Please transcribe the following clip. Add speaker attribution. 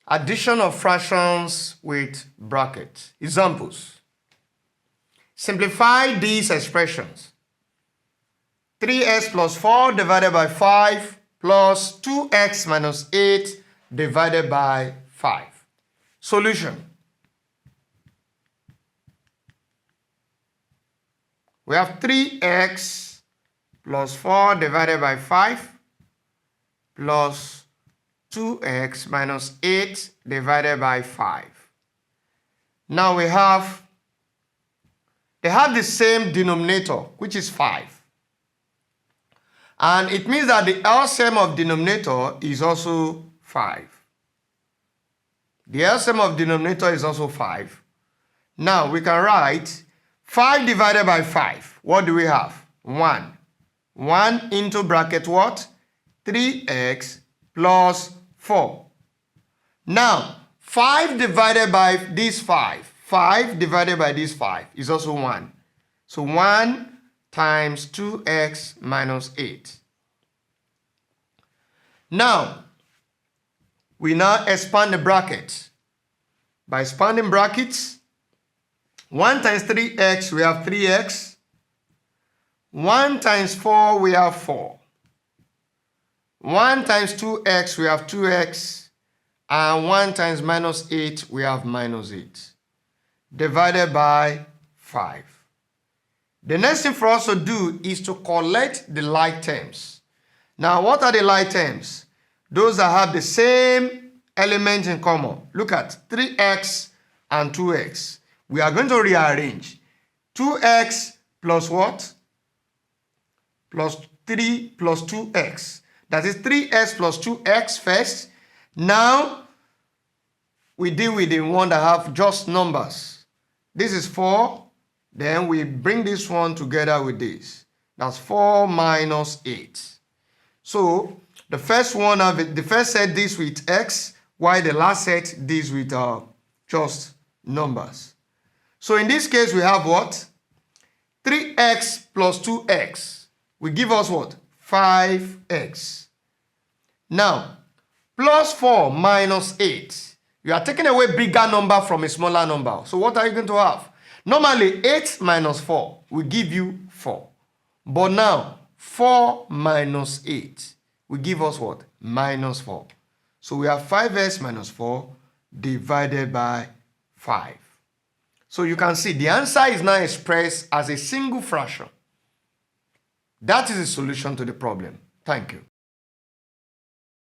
Speaker 1: Addition of fractions with brackets. Examples. Simplify these expressions. 3x plus 4 divided by 5 plus 2x minus 8 divided by 5. Solution. We have 3x plus 4 divided by 5 plus 2x minus 8 divided by 5. Now they have the same denominator, which is 5. And it means that the LCM of denominator is also 5. The LCM of denominator is also 5. Now we can write 5 divided by 5. What do we have? 1. 1 into bracket what? 3x plus 4. Now, 5 divided by this 5. 5 divided by this 5 is also 1. So 1 times 2x minus 8. Now, we now expand the bracket. By expanding brackets, 1 times 3x, we have 3x. 1 times 4, we have 4. 1 times 2x, we have 2x. And 1 times minus 8, we have minus 8. Divided by 5. The next thing for us to do is to collect the like terms. Now, what are the like terms? Those that have the same element in common. Look at 3x and 2x. We are going to rearrange. 2x plus what? Plus 3 plus 2x. That is 3x plus 2x first. Now, we deal with the one that have just numbers. This is 4. Then we bring this one together with this. That's 4 minus 8. So, the first set deals with x, while the last set deals with just numbers. So, in this case, we have what? 3x plus 2x will give us what? 5x. Now, plus 4 minus 8. You are taking away bigger number from a smaller number. So what are you going to have? Normally, 8 minus 4 will give you 4. But now, 4 minus 8 will give us what? Minus 4. So we have 5x minus 4 divided by 5. So you can see the answer is now expressed as a single fraction. That is the solution to the problem. Thank you.